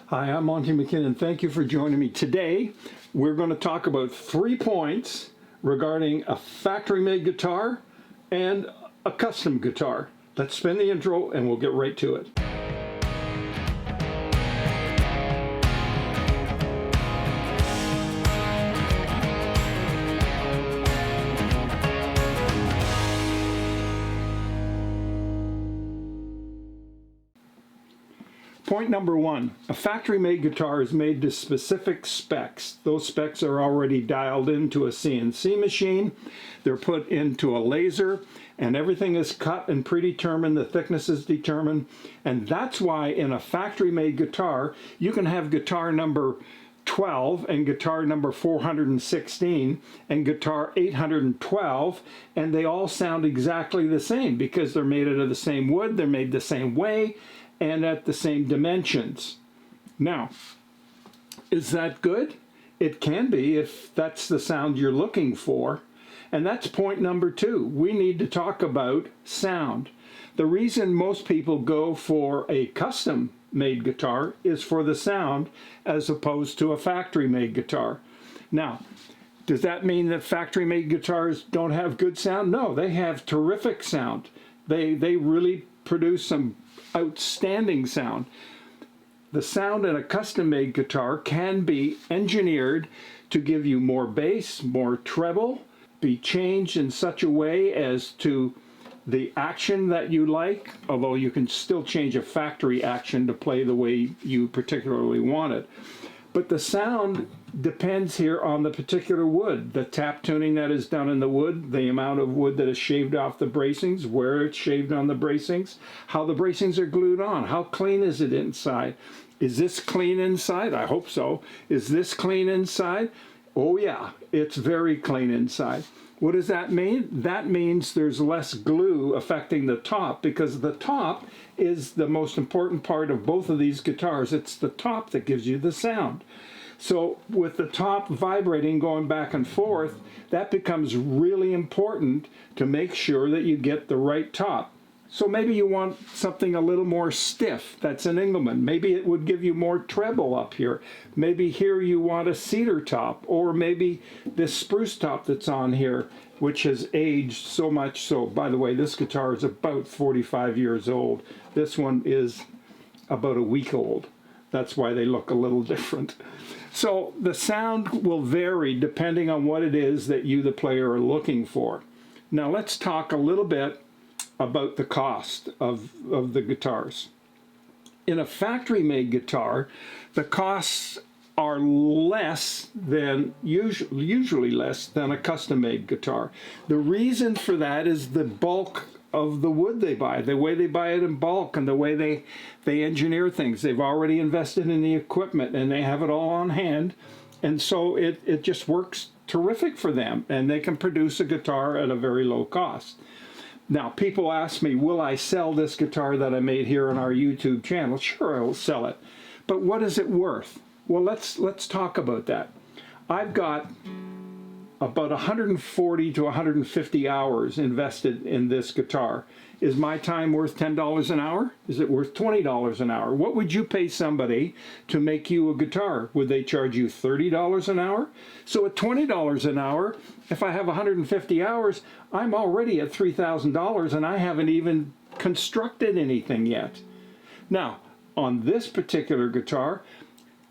Hi, I'm Monty McKinnon. Thank you for joining me. Today, we're going to talk about 3 points regarding a factory-made guitar and a custom guitar. Let's spin the intro and we'll get right to it. Point number 1, a factory-made guitar is made to specific specs. Those specs are already dialed into a CNC machine. They're put into a laser and everything is cut and predetermined. The thickness is determined. And that's why in a factory-made guitar, you can have guitar number 12 and guitar number 416 and guitar 812, and they all sound exactly the same because they're made out of the same wood, they're made the same way, and at the same dimensions. Now, is that good? It can be if that's the sound you're looking for. And that's point number 2. We need to talk about sound. The reason most people go for a custom-made guitar is for the sound as opposed to a factory-made guitar. Now, does that mean that factory-made guitars don't have good sound? No, they have terrific sound. They really produce some outstanding sound. The sound in a custom-made guitar can be engineered to give you more bass, more treble, be changed in such a way as to the action that you like, although you can still change a factory action to play the way you particularly want it. But the sound depends here on the particular wood, the tap tuning that is done in the wood, the amount of wood that is shaved off the bracings, where it's shaved on the bracings, how the bracings are glued on, how clean is it inside. Is this clean inside? I hope so. Is this clean inside? Oh yeah, it's very clean inside. What does that mean? That means there's less glue affecting the top, because the top is the most important part of both of these guitars. It's the top that gives you the sound. So with the top vibrating, going back and forth, that becomes really important to make sure that you get the right top. So maybe you want something a little more stiff. That's an Engelmann. Maybe it would give you more treble up here. Maybe here you want a cedar top, or maybe this spruce top that's on here, which has aged so much. So, by the way, this guitar is about 45 years old. This one is about a week old. That's why they look a little different. So the sound will vary depending on what it is that you, the player, are looking for. Now let's talk a little bit about the cost of the guitars. In a factory-made guitar, the costs are less than, usually less than a custom-made guitar. The reason for that is the bulk of the wood they buy, the way they buy it in bulk, and the way they engineer things. They've already invested in the equipment and they have it all on hand, and so it just works terrific for them, and they can produce a guitar at a very low cost. Now, people ask me, will I sell this guitar that I made here on our YouTube channel? Sure, I will sell it. But what is it worth? Well, let's talk about that. I've got about 140 to 150 hours invested in this guitar. Is my time worth $10 an hour? Is it worth $20 an hour? What would you pay somebody to make you a guitar? Would they charge you $30 an hour? So at $20 an hour, if I have 150 hours, I'm already at $3,000 and I haven't even constructed anything yet. Now, on this particular guitar,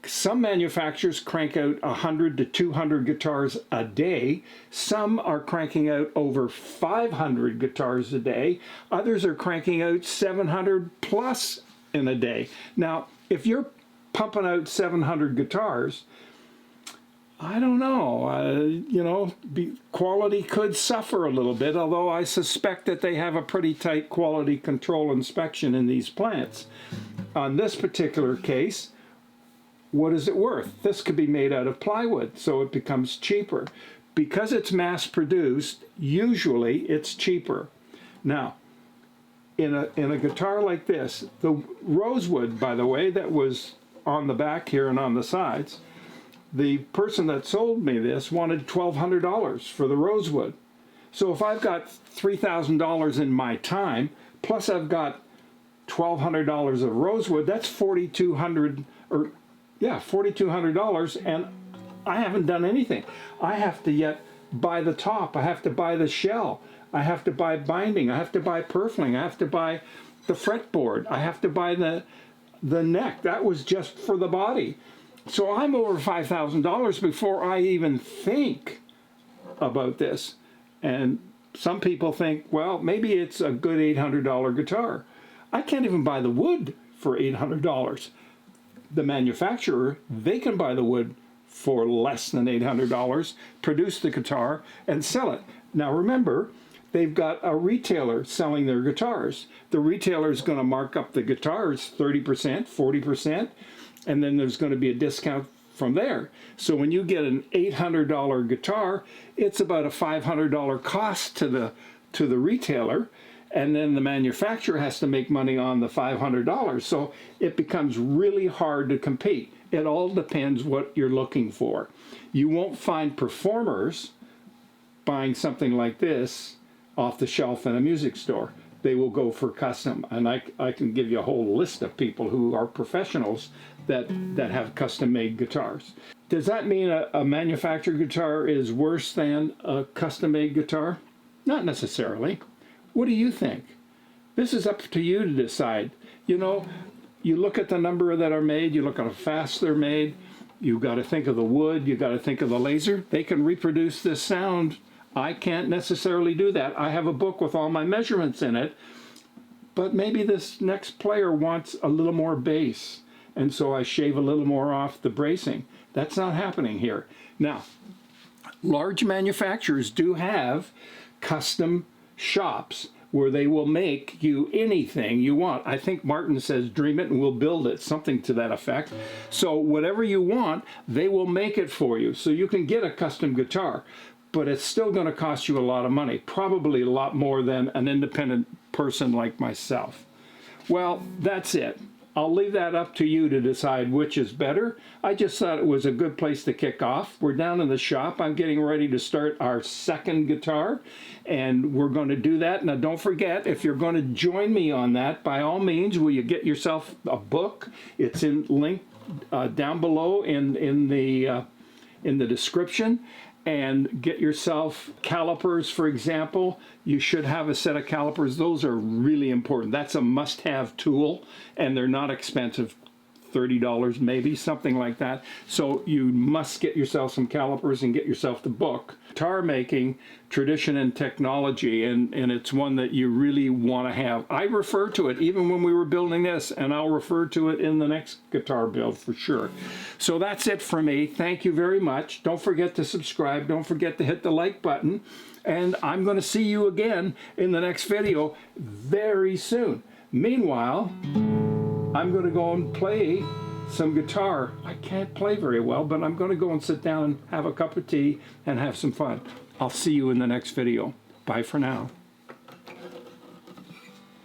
some manufacturers crank out 100 to 200 guitars a day. Some are cranking out over 500 guitars a day. Others are cranking out 700 plus in a day. Now, if you're pumping out 700 guitars, I don't know, quality could suffer a little bit, although I suspect that they have a pretty tight quality control inspection in these plants. On this particular case, what is it worth? This could be made out of plywood, so it becomes cheaper. Because it's mass-produced, usually it's cheaper. Now, in a guitar like this, the rosewood, by the way, that was on the back here and on the sides, the person that sold me this wanted $1,200 for the rosewood. So if I've got $3,000 in my time, plus I've got $1,200 of rosewood, that's $4,200, or Yeah, $4,200, and I haven't done anything. I have to yet buy the top, I have to buy the shell, I have to buy binding, I have to buy purfling, I have to buy the fretboard, I have to buy the neck. That was just for the body. So I'm over $5,000 before I even think about this. And some people think, well, maybe it's a good $800 guitar. I can't even buy the wood for $800. The manufacturer, they can buy the wood for less than $800, produce the guitar, and sell it. Now remember, they've got a retailer selling their guitars. The retailer is going to mark up the guitars 30%, 40%, and then there's going to be a discount from there. So when you get an $800 guitar, it's about a $500 cost to the retailer, and then the manufacturer has to make money on the $500. So it becomes really hard to compete. It all depends what you're looking for. You won't find performers buying something like this off the shelf in a music store. They will go for custom, and I can give you a whole list of people who are professionals that have custom-made guitars. Does that mean a manufactured guitar is worse than a custom-made guitar? Not necessarily. What do you think? This is up to you to decide. You know, you look at the number that are made, you look at how fast they're made, you've got to think of the wood, you've got to think of the laser. They can reproduce this sound. I can't necessarily do that. I have a book with all my measurements in it, but maybe this next player wants a little more bass, and so I shave a little more off the bracing. That's not happening here. Now, large manufacturers do have custom shops where they will make you anything you want. I think Martin says, dream it and we'll build it, something to that effect. So whatever you want, they will make it for you. So you can get a custom guitar, but it's still going to cost you a lot of money, probably a lot more than an independent person like myself. Well, that's it. I'll leave that up to you to decide which is better. I just thought it was a good place to kick off. We're down in the shop. I'm getting ready to start our second guitar, and we're going to do that. Now, don't forget, if you're going to join me on that, by all means, will you get yourself a book? It's linked down below in the description. And get yourself calipers, for example. You should have a set of calipers. Those are really important. That's a must-have tool, and they're not expensive. $30 maybe, something like that. So you must get yourself some calipers and get yourself the book. Guitar making, tradition and technology, and it's one that you really want to have. I refer to it even when we were building this, and I'll refer to it in the next guitar build for sure. So that's it for me. Thank you very much. Don't forget to subscribe. Don't forget to hit the like button. And I'm going to see you again in the next video very soon. Meanwhile, I'm going to go and play some guitar. I can't play very well, but I'm going to go and sit down and have a cup of tea and have some fun. I'll see you in the next video. Bye for now.